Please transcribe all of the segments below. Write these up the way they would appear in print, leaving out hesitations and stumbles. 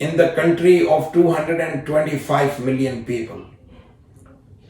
in the country of 225 million people।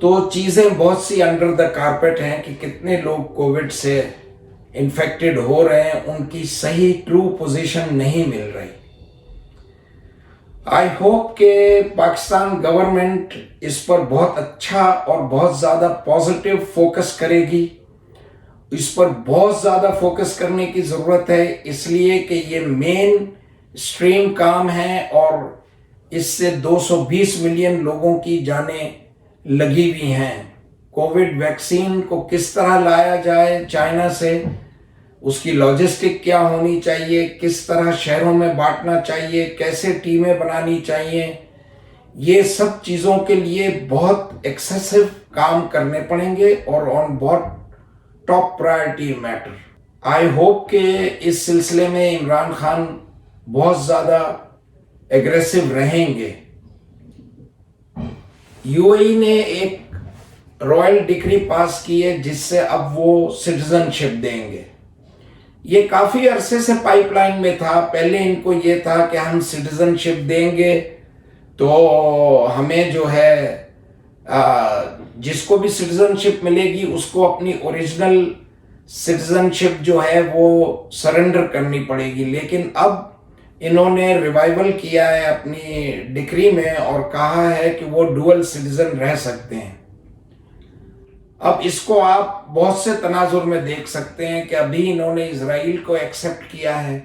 تو چیزیں بہت سی انڈر دا کارپیٹ ہیں کہ کتنے لوگ کووڈ سے انفیکٹڈ ہو رہے ہیں، ان کی صحیح ٹرو پوزیشن نہیں مل رہی۔ آئی ہوپ کہ پاکستان گورنمنٹ اس پر بہت اچھا اور بہت زیادہ پازیٹیو فوکس کرے گی۔ اس پر بہت زیادہ فوکس کرنے کی ضرورت ہے، اس لیے کہ یہ مین اسٹریم کام ہے اور اس سے 220 ملین لوگوں کی جانیں لگی ہوئی ہیں۔ کووڈ ویکسین کو کس طرح لایا جائے چائنا سے، اس کی لاجسٹک کیا ہونی چاہیے، کس طرح شہروں میں بانٹنا چاہیے، کیسے ٹیمیں بنانی چاہیے، یہ سب چیزوں کے لیے بہت ایکسیسو کام کرنے پڑیں گے اور آن بہت top priority matter. I hope کہ اس سلسلے میں عمران خان بہت زیادہ ایگریسو رہیں گے۔ یو اے ای نے ایک رائل ڈکری پاس کی ہے جس سے اب وہ سٹیزن شپ دیں گے۔ یہ کافی عرصے سے پائپ لائن میں تھا، پہلے ان کو یہ تھا کہ ہم سٹیزن شپ دیں گے تو ہمیں جو ہے جس کو بھی سٹیزن شپ ملے گی اس کو اپنی اوریجنل سٹیزن شپ جو ہے وہ سرنڈر کرنی پڑے گی، لیکن اب انہوں نے ریوائول کیا ہے اپنی ڈکری میں اور کہا ہے کہ وہ ڈوئل سٹیزن رہ سکتے ہیں۔ اب اس کو آپ بہت سے تناظر میں دیکھ سکتے ہیں کہ ابھی انہوں نے اسرائیل کو ایکسپٹ کیا ہے،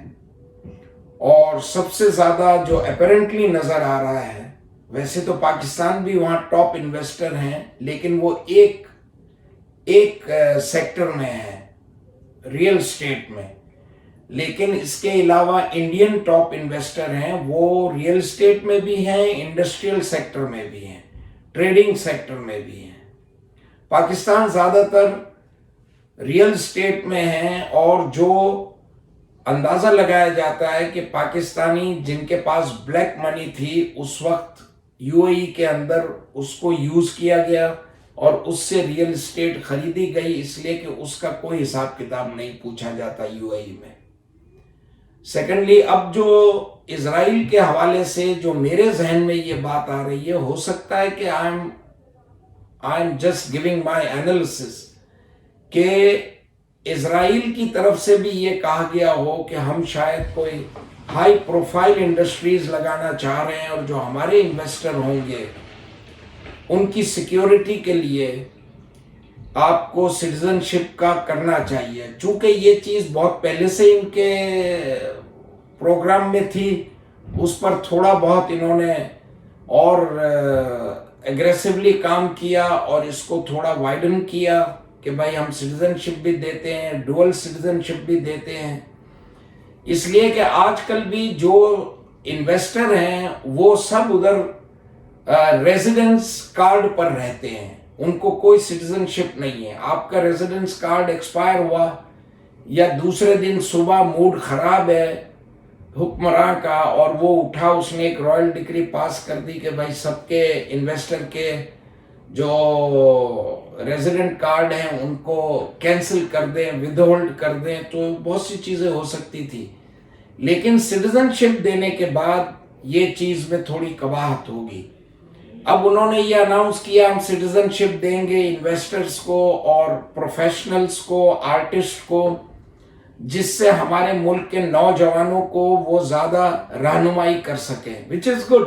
اور سب سے زیادہ جو اپیرنٹلی نظر آ رہا ہے، ویسے تو پاکستان بھی وہاں ٹاپ انویسٹر ہیں لیکن وہ ایک سیکٹر میں ہے، ریئل اسٹیٹ میں، لیکن اس کے علاوہ انڈین ٹاپ انویسٹر ہیں، وہ ریئل اسٹیٹ میں بھی ہیں، انڈسٹریل سیکٹر میں بھی ہیں، ٹریڈنگ سیکٹر میں بھی ہیں۔ پاکستان زیادہ تر ریئل اسٹیٹ میں ہیں، اور جو اندازہ لگایا جاتا ہے کہ پاکستانی جن کے پاس بلیک منی تھی اس وقت یو اے ای کے اندر اس کو یوز کیا گیا اور اس سے ریئل اسٹیٹ خریدی گئی، اس لیے کہ اس کا کوئی حساب کتاب نہیں پوچھا جاتا یو اے ای میں۔ سیکنڈلی، اب جو اسرائیل کے حوالے سے جو میرے ذہن میں یہ بات آ رہی ہے، ہو سکتا ہے کہ I am just giving my analysis, کہ اسرائیل کی طرف سے بھی یہ کہا گیا ہو کہ ہم شاید کوئی ہائی پروفائل انڈسٹریز لگانا چاہ رہے ہیں، اور جو ہمارے انویسٹر ہوں گے ان کی سیکیورٹی کے لیے آپ کو سٹیزن شپ کا کرنا چاہیے۔ چونکہ یہ چیز بہت پہلے سے ان کے پروگرام میں تھی، اس پر تھوڑا بہت انہوں نے اور ایگریسولی کام کیا اور اس کو تھوڑا وائڈن کیا کہ بھائی ہم سٹیزن شپ بھی دیتے ہیں، ڈوئل سٹیزن شپ بھی دیتے ہیں، اس لیے کہ آج کل بھی جو انویسٹر ہیں وہ سب ادھر ریزیڈنس کارڈ پر رہتے ہیں، ان کو کوئی سٹیزن شپ نہیں ہے۔ آپ کا ریزیڈنس کارڈ ایکسپائر ہوا یا دوسرے دن صبح موڈ خراب ہے حکمراں کا اور وہ اٹھا، اس نے ایک رائل ڈکری پاس کر دی کہ بھائی سب کے انویسٹر کے جو ریزیڈنٹ کارڈ ہیں ان کو کینسل کر دیں، ود ہولڈ کر دیں، تو بہت سی چیزیں ہو سکتی تھی، لیکن سٹیزن شپ دینے کے بعد یہ چیز میں تھوڑی قباحت ہوگی۔ اب انہوں نے یہ اناؤنس کیا ہم سٹیزن شپ دیں گے انویسٹرز کو اور پروفیشنلز کو، آرٹسٹ کو، جس سے ہمارے ملک کے نوجوانوں کو وہ زیادہ رہنمائی کر سکیں، which is good،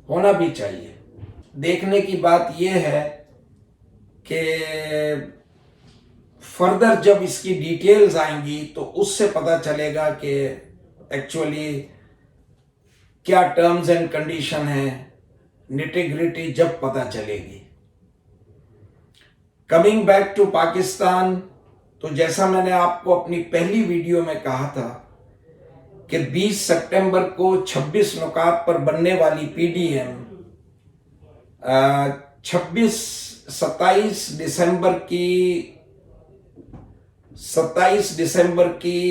ہونا بھی چاہیے۔ دیکھنے کی بات یہ ہے کہ فردر جب اس کی ڈیٹیلز آئیں گی تو اس سے پتہ چلے گا کہ ایکچولی کیا ٹرمز اینڈ کنڈیشن ہیں، نٹی گریٹی جب پتہ چلے گی۔ کمنگ بیک ٹو پاکستان، تو جیسا میں نے آپ کو اپنی پہلی ویڈیو میں کہا تھا کہ 20 ستمبر کو 26 نکات پر بننے والی پی ڈی ایم 27 دسمبر کی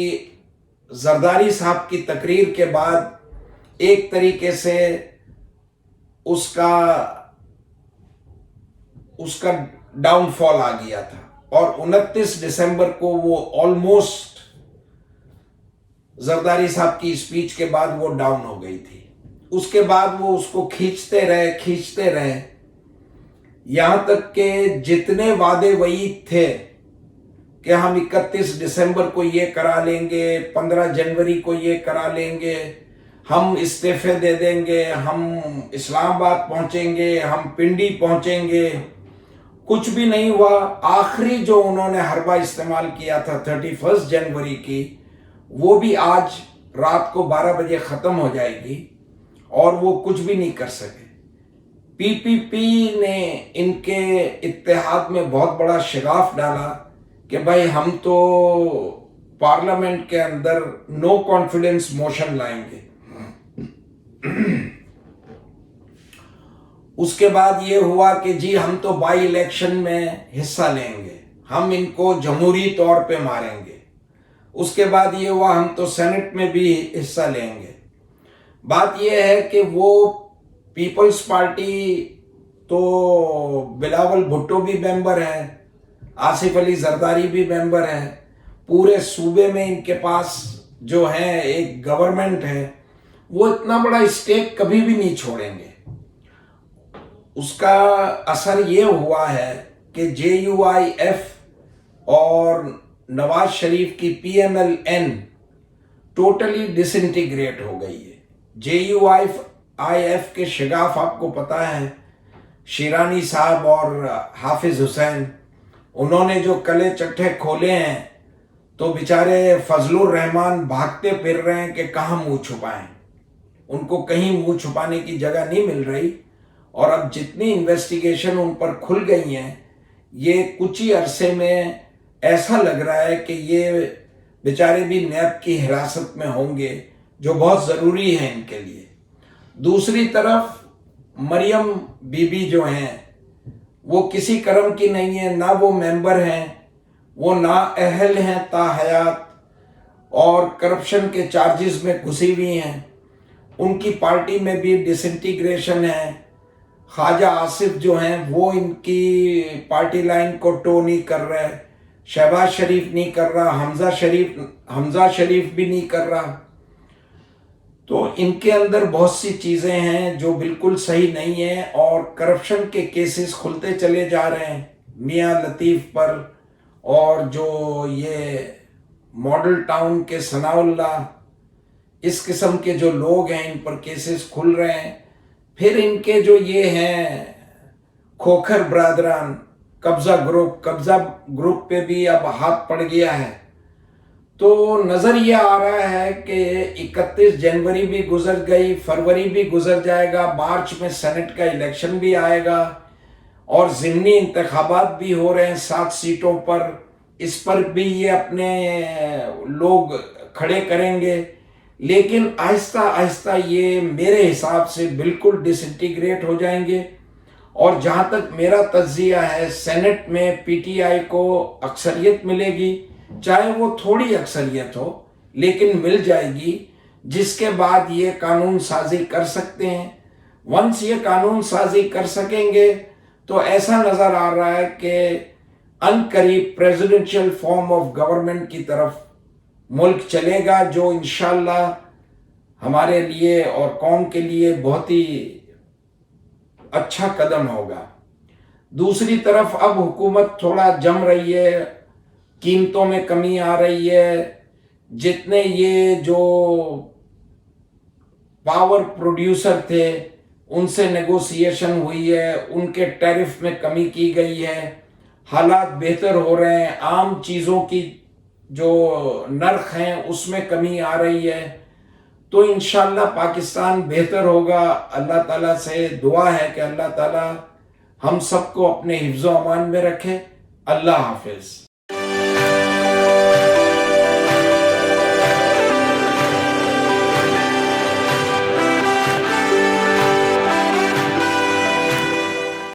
زرداری صاحب کی تقریر کے بعد ایک طریقے سے اس کا ڈاؤن فال آ گیا تھا، اور 29 دسمبر کو وہ آلموسٹ زرداری صاحب کی اسپیچ کے بعد وہ ڈاؤن ہو گئی تھی۔ اس کے بعد وہ اس کو کھینچتے رہے، یہاں تک کہ جتنے وعدے وعید تھے کہ ہم 31 دسمبر کو یہ کرا لیں گے، 15 جنوری کو یہ کرا لیں گے، ہم استعفے دے دیں گے، ہم اسلام آباد پہنچیں گے، ہم پنڈی پہنچیں گے، کچھ بھی نہیں ہوا۔ آخری جو انہوں نے حربہ استعمال کیا تھا 31 جنوری کی، وہ بھی آج رات کو 12 بجے ختم ہو جائے گی اور وہ کچھ بھی نہیں کر سکے۔ پی پی پی نے ان کے اتحاد میں بہت بڑا شگاف ڈالا کہ بھائی ہم تو پارلیمنٹ کے اندر نو کانفیڈنس موشن لائیں گے۔ اس کے بعد یہ ہوا کہ جی ہم تو بائی الیکشن میں حصہ لیں گے، ہم ان کو جمہوری طور پہ ماریں گے۔ اس کے بعد یہ ہوا ہم تو سینٹ میں بھی حصہ لیں گے۔ بات یہ ہے کہ وہ پیپلز پارٹی تو بلاول بھٹو بھی ممبر ہے، آصف علی زرداری بھی ممبر ہے، پورے صوبے میں ان کے پاس جو ہے ایک گورنمنٹ ہے، وہ اتنا بڑا اسٹیک کبھی بھی نہیں چھوڑیں گے۔ اس کا اثر یہ ہوا ہے کہ جے یو آئی ایف اور نواز شریف کی P M L N totally disintegrate ہو گئی ہے۔ جے یو آئی ایف کے شگاف آپ کو پتا ہے، شیرانی صاحب اور حافظ حسین، انہوں نے جو کلے چٹھے کھولے ہیں تو بیچارے فضل الرحمان بھاگتے پھر رہے ہیں کہ کہاں منہ چھپائیں، ان کو کہیں منہ چھپانے کی جگہ نہیں مل رہی۔ اور اب جتنی انویسٹیگیشن ان پر کھل گئی ہیں، یہ کچھ ہی عرصے میں ایسا لگ رہا ہے کہ یہ بیچارے بھی نیب کی حراست میں ہوں گے، جو بہت ضروری ہے ان کے لیے۔ دوسری طرف مریم بی بی جو ہیں، وہ کسی کرم کی نہیں ہیں، نہ وہ ممبر ہیں، وہ نااہل ہیں تاحیات، اور کرپشن کے چارجز میں گھسی ہوئی ہیں۔ ان کی پارٹی میں بھی ڈس انٹیگریشن ہے۔ خواجہ آصف جو ہیں وہ ان کی پارٹی لائن کو ٹو نہیں کر رہے، شہباز شریف نہیں کر رہا، حمزہ شریف بھی نہیں کر رہا۔ تو ان کے اندر بہت سی چیزیں ہیں جو بالکل صحیح نہیں ہیں، اور کرپشن کے کیسز کھلتے چلے جا رہے ہیں میاں لطیف پر، اور جو یہ ماڈل ٹاؤن کے ثناء اللہ، اس قسم کے جو لوگ ہیں ان پر کیسز کھل رہے ہیں۔ پھر ان کے جو یہ ہیں کھوکھر برادران، قبضہ گروپ پہ بھی اب ہاتھ پڑ گیا ہے۔ تو نظر یہ آ رہا ہے کہ 31 جنوری بھی گزر گئی، فروری بھی گزر جائے گا، مارچ میں سینٹ کا الیکشن بھی آئے گا، اور ضمنی انتخابات بھی ہو رہے ہیں 7 سیٹوں پر، اس پر بھی یہ اپنے لوگ کھڑے کریں گے۔ لیکن آہستہ آہستہ یہ میرے حساب سے بالکل ڈس انٹیگریٹ ہو جائیں گے، اور جہاں تک میرا تجزیہ ہے، سینٹ میں پی ٹی آئی کو اکثریت ملے گی، چاہے وہ تھوڑی اکثریت ہو لیکن مل جائے گی، جس کے بعد یہ قانون سازی کر سکتے ہیں۔ ونس یہ قانون سازی کر سکیں گے تو ایسا نظر آ رہا ہے کہ ان قریب پریزیڈنشل فارم آف گورنمنٹ کی طرف ملک چلے گا، جو انشاءاللہ ہمارے لیے اور قوم کے لیے بہت ہی اچھا قدم ہوگا۔ دوسری طرف اب حکومت تھوڑا جم رہی ہے، قیمتوں میں کمی آ رہی ہے، جتنے یہ جو پاور پروڈیوسر تھے ان سے نیگوسیشن ہوئی ہے، ان کے ٹیرف میں کمی کی گئی ہے، حالات بہتر ہو رہے ہیں، عام چیزوں کی جو نرخ ہیں اس میں کمی آ رہی ہے، تو انشاءاللہ پاکستان بہتر ہوگا۔ اللہ تعالیٰ سے دعا ہے کہ اللہ تعالیٰ ہم سب کو اپنے حفظ و امان میں رکھے۔ اللہ حافظ۔